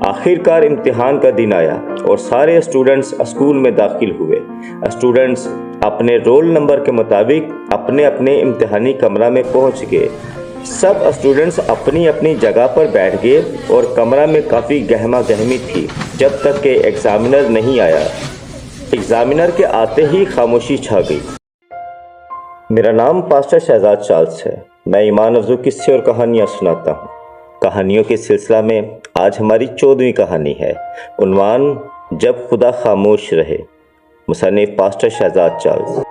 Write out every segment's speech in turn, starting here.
आखिरकार इम्तिहान का दिन आया और सारे स्टूडेंट्स स्कूल में दाखिल हुए। स्टूडेंट्स अपने रोल नंबर के मुताबिक अपने अपने इम्तिहानी कमरा में पहुंच गए। सब स्टूडेंट्स अपनी अपनी जगह पर बैठ गए और कमरा में काफ़ी गहमा गहमी थी जब तक कि एग्ज़ामिनर नहीं आया। एग्ज़ामिनर के आते ही खामोशी छा गई। मेरा नाम पास्टर शहजाद चार्ल्स है। मैं ईमान अफज़ू किस्से और कहानियाँ सुनाता हूँ। कहानियों के सिलसिला में आज हमारी 14वीं कहानी है। उन्वान जब खुदा खामोश रहे। मुसन्निफ पास्टर शहजाद चार्ल्स।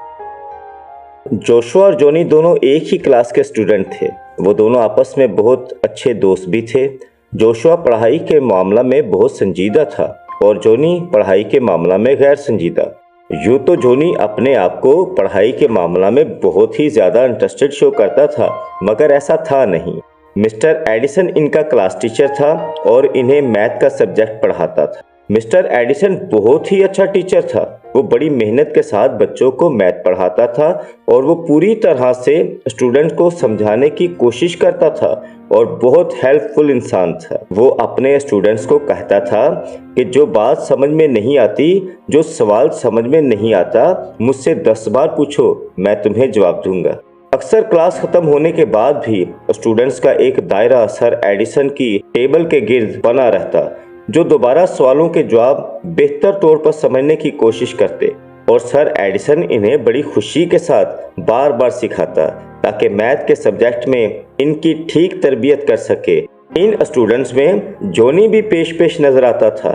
जोशुआ और जॉनी दोनों एक ही क्लास के स्टूडेंट थे। वो दोनों आपस में बहुत अच्छे दोस्त भी थे। जोशुआ पढ़ाई के मामला में बहुत संजीदा था और जॉनी पढ़ाई के मामला में गैर संजीदा। यूँ तो जॉनी अपने आप को पढ़ाई के मामला में बहुत ही ज़्यादा इंटरेस्टेड शो करता था, मगर ऐसा था नहीं। मिस्टर एडिसन इनका क्लास टीचर था और इन्हें मैथ का सब्जेक्ट पढ़ाता था। मिस्टर एडिसन बहुत ही अच्छा टीचर था। वो बड़ी मेहनत के साथ बच्चों को मैथ पढ़ाता था और वो पूरी तरह से स्टूडेंट को समझाने की कोशिश करता था और बहुत हेल्पफुल इंसान था। वो अपने स्टूडेंट्स को कहता था कि जो बात समझ में नहीं आती, जो सवाल समझ में नहीं आता, मुझसे 10 बार पूछो, मैं तुम्हें जवाब दूंगा। अक्सर क्लास खत्म होने के बाद भी स्टूडेंट्स का एक दायरा सर एडिसन की टेबल के गिर्द बना रहता, जो दोबारा सवालों के जवाब बेहतर तौर पर समझने की कोशिश करते और सर एडिसन इन्हें बड़ी खुशी के साथ बार बार सिखाता ताकि मैथ के सब्जेक्ट में इनकी ठीक तरबियत कर सके। इन स्टूडेंट्स में जॉनी भी पेश नजर आता था।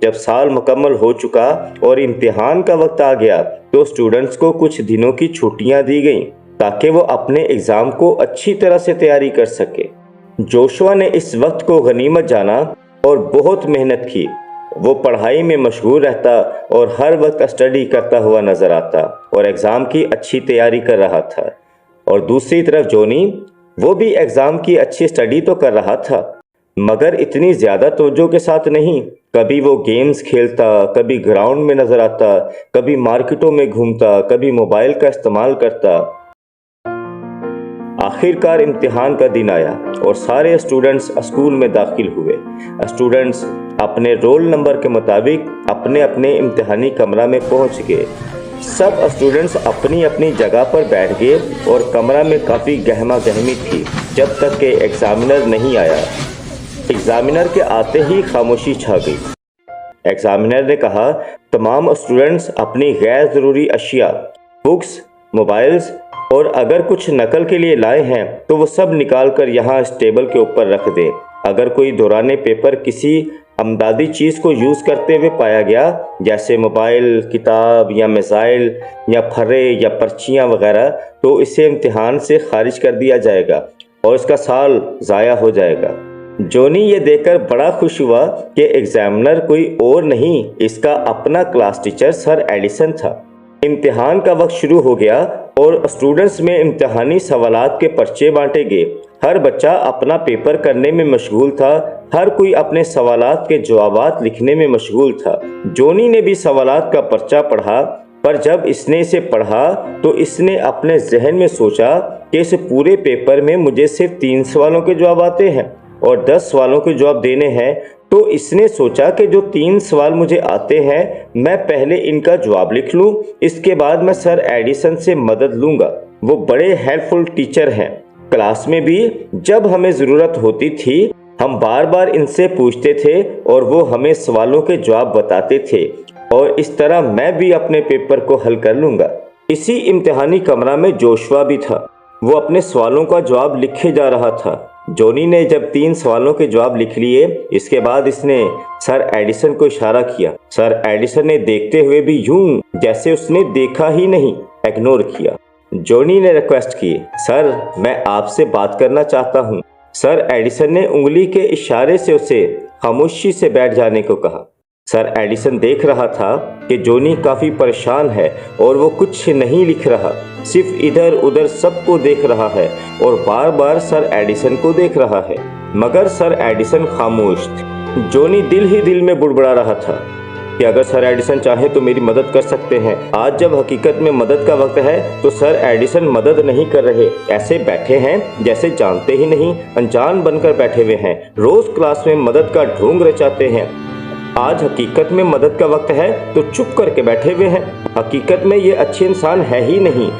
जब साल मुकम्मल हो चुका और इम्तिहान का वक्त आ गया तो स्टूडेंट्स को कुछ दिनों की छुट्टियां दी गईं ताकि वो अपने एग्ज़ाम को अच्छी तरह से तैयारी कर सके। जोशुआ ने इस वक्त को गनीमत जाना और बहुत मेहनत की। वो पढ़ाई में मशगूल रहता और हर वक्त स्टडी करता हुआ नज़र आता और एग्ज़ाम की अच्छी तैयारी कर रहा था। और दूसरी तरफ जॉनी, वो भी एग्ज़ाम की अच्छी स्टडी तो कर रहा था, मगर इतनी ज़्यादा तवज्जो के साथ नहीं। कभी वो गेम्स खेलता, कभी ग्राउंड में नज़र आता, कभी मार्केटों में घूमता, कभी मोबाइल का इस्तेमाल करता। आखिरकार इम्तिहान का दिन आया और सारे स्टूडेंट्स स्कूल में दाखिल हुए। स्टूडेंट्स अपने रोल नंबर के मुताबिक अपने अपने इम्तिहानी कमरा में पहुंच गए। सब स्टूडेंट्स अपनी अपनी जगह पर बैठ गए और कमरा में काफ़ी गहमा गहमी थी जब तक कि एग्ज़ामिनर नहीं आया। एग्ज़ामिनर के आते ही खामोशी छा गई। एग्ज़ामिनर ने कहा, तमाम स्टूडेंट्स अपनी गैर ज़रूरी अशिया, बुक्स, मोबाइल्स और अगर कुछ नकल के लिए लाए हैं तो वो सब निकाल कर यहाँ इस टेबल के ऊपर रख दें। अगर कोई दौराने पेपर किसी अमदादी चीज़ को यूज़ करते हुए पाया गया, जैसे मोबाइल, किताब या मिसाइल या फर्रे या पर्चियाँ वगैरह, तो इसे इम्तिहान से खारिज कर दिया जाएगा और इसका साल ज़ाया हो जाएगा। जॉनी ये देखकर बड़ा खुश हुआ कि एग्ज़ामिनर कोई और नहीं, इसका अपना क्लास टीचर सर एडिसन था। इम्तिहान का वक्त शुरू हो गया और स्टूडेंट्स में इम्तिहानी सवालात के पर्चे बांटे गए। हर बच्चा अपना पेपर करने में मशगूल था। हर कोई अपने सवालात के जवाबात लिखने में मशगूल था। जॉनी ने भी सवालात का पर्चा पढ़ा, पर जब इसने इसे पढ़ा तो इसने अपने जहन में सोचा कि इस पूरे पेपर में मुझे सिर्फ 3 सवालों के जवाब आते हैं और 10 सवालों के जवाब देने हैं। तो इसने सोचा कि जो 3 सवाल मुझे आते हैं मैं पहले इनका जवाब लिख लूं, इसके बाद मैं सर एडिसन से मदद लूंगा। वो बड़े हेल्पफुल टीचर हैं। क्लास में भी जब हमें ज़रूरत होती थी हम बार बार इनसे पूछते थे और वो हमें सवालों के जवाब बताते थे और इस तरह मैं भी अपने पेपर को हल कर लूंगा। इसी इम्तिहानी कमरा में जोशुआ भी था। वो अपने सवालों का जवाब लिखे जा रहा था। जॉनी ने जब 3 सवालों के जवाब लिख लिए, इसके बाद इसने सर एडिसन को इशारा किया। सर एडिसन ने देखते हुए भी यूं जैसे उसने देखा ही नहीं, इग्नोर किया। जॉनी ने रिक्वेस्ट की, सर मैं आपसे बात करना चाहता हूँ। सर एडिसन ने उंगली के इशारे से उसे खामोशी से बैठ जाने को कहा। सर एडिसन देख रहा था कि जॉनी काफ़ी परेशान है और वो कुछ नहीं लिख रहा, सिर्फ इधर उधर सबको देख रहा है और बार बार सर एडिसन को देख रहा है, मगर सर एडिसन खामोश थे। जॉनी दिल ही दिल में बुड़बड़ा रहा था, कि अगर सर एडिसन चाहे तो मेरी मदद कर सकते हैं। आज जब हकीकत में मदद का वक्त है तो सर एडिसन मदद नहीं कर रहे, ऐसे बैठे हैं जैसे जानते ही नहीं, अनजान बनकर बैठे हुए हैं, रोज क्लास में मदद का ढोंग रचाते हैं। आज हकीकत में मदद का वक्त है तो चुप करके बैठे हुए हैं। हकीकत में ये अच्छे इंसान है ही नहीं।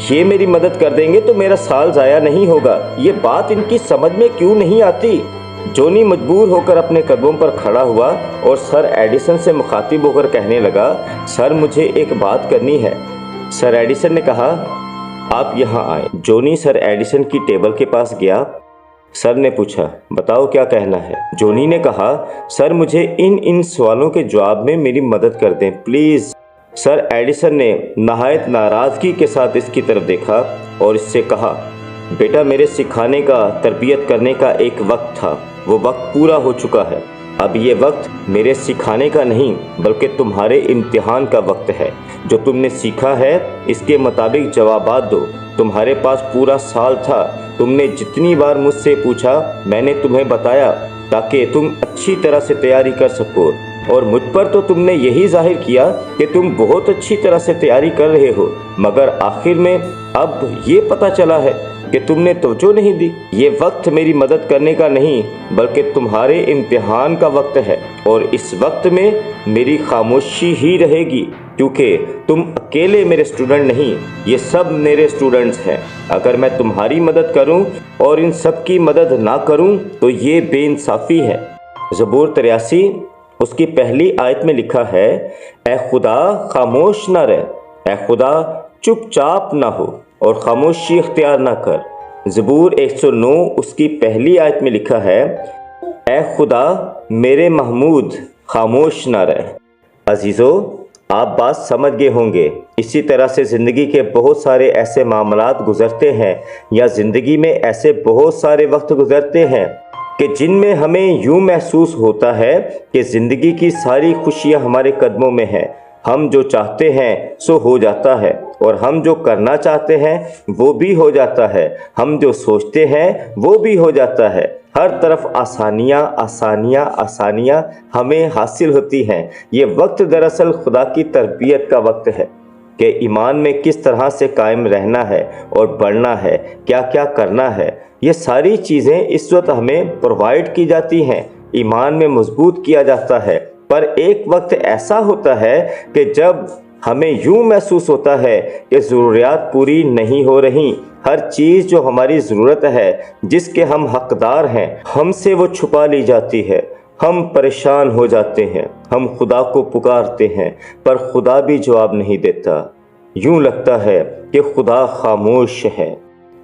ये मेरी मदद कर देंगे तो मेरा साल ज़ाया नहीं होगा। ये बात इनकी समझ में क्यों नहीं आती। जॉनी मजबूर होकर अपने कदमों पर खड़ा हुआ और सर एडिसन से मुखातिब होकर कहने लगा, सर मुझे एक बात करनी है। सर एडिसन ने कहा, आप यहाँ आए। जॉनी सर एडिसन की टेबल के पास गया। सर ने पूछा, बताओ क्या कहना है। जॉनी ने कहा, सर मुझे इन सवालों के जवाब में मेरी मदद कर दें प्लीज़। सर एडिसन ने नहायत नाराज़गी के साथ इसकी तरफ देखा और इससे कहा, बेटा मेरे सिखाने का, तरबियत करने का एक वक्त था, वो वक्त पूरा हो चुका है। अब ये वक्त मेरे सिखाने का नहीं बल्कि तुम्हारे इम्तिहान का वक्त है। जो तुमने सीखा है इसके मुताबिक जवाबात दो। तुम्हारे पास पूरा साल था, तुमने जितनी बार मुझसे पूछा मैंने तुम्हें बताया ताकि तुम अच्छी तरह से तैयारी कर सको, और मुझ पर तो तुमने यही जाहिर किया कि तुम बहुत अच्छी तरह से तैयारी कर रहे हो, मगर आखिर में अब ये पता चला है कि तुमने तवज्जो नहीं दी। ये वक्त मेरी मदद करने का नहीं बल्कि तुम्हारे इम्तिहान का वक्त है, और इस वक्त में मेरी खामोशी ही रहेगी क्योंकि तुम अकेले मेरे स्टूडेंट नहीं, ये सब मेरे स्टूडेंट्स हैं। अगर मैं तुम्हारी मदद करूं और इन सब की मदद ना करूं तो ये बेइंसाफ़ी है। ज़बूर 83 उसकी पहली आयत में लिखा है, ए खुदा खामोश ना रह, ए खुदा चुपचाप ना हो और खामोशी इख्तियार ना कर। ज़बूर 109 उसकी पहली आयत में लिखा है, ए खुदा मेरे महमूद खामोश ना रह। अजीज़ों, आप बात समझ गए होंगे। इसी तरह से ज़िंदगी के बहुत सारे ऐसे मामलात गुज़रते हैं या ज़िंदगी में ऐसे बहुत सारे वक्त गुज़रते हैं कि जिनमें हमें यूँ महसूस होता है कि ज़िंदगी की सारी खुशियाँ हमारे कदमों में हैं। हम जो चाहते हैं सो हो जाता है, और हम जो करना चाहते हैं वो भी हो जाता है। हम जो सोचते हैं वो भी हो जाता है। हर तरफ आसानियाँ आसानियाँ आसानियाँ हमें हासिल होती हैं। ये वक्त दरअसल खुदा की तरबियत का वक्त है कि ईमान में किस तरह से कायम रहना है और बढ़ना है, क्या क्या करना है। ये सारी चीज़ें इस वक्त हमें प्रोवाइड की जाती हैं, ईमान में मजबूत किया जाता है। पर एक वक्त ऐसा होता है कि जब हमें यूँ महसूस होता है कि ज़रूरियात पूरी नहीं हो रही। हर चीज़ जो हमारी ज़रूरत है, जिसके हम हकदार हैं, हमसे वो छुपा ली जाती है। हम परेशान हो जाते हैं, हम खुदा को पुकारते हैं पर खुदा भी जवाब नहीं देता। यूँ लगता है कि खुदा खामोश है।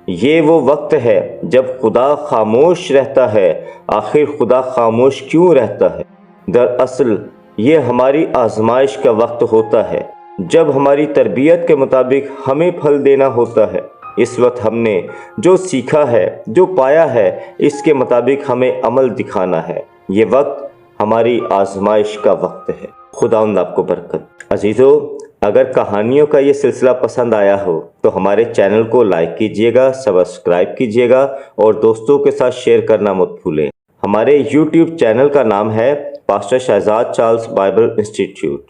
ये वो वक्त है जब खुदा खामोश रहता है। आखिर खुदा खामोश क्यों रहता है? दरअसल ये हमारी आजमाइश का वक्त होता है, जब हमारी तरबियत के मुताबिक हमें फल देना होता है। इस वक्त हमने जो सीखा है, जो पाया है, इसके मुताबिक हमें अमल दिखाना है। ये वक्त हमारी आजमाइश का वक्त है। खुदावंद आपको बरकत। अजीज़ों, अगर कहानियों का ये सिलसिला पसंद आया हो तो हमारे चैनल को लाइक कीजिएगा, सब्सक्राइब कीजिएगा और दोस्तों के साथ शेयर करना मत भूलें। हमारे YouTube चैनल का नाम है pastor Shahzad Charles Bible institute.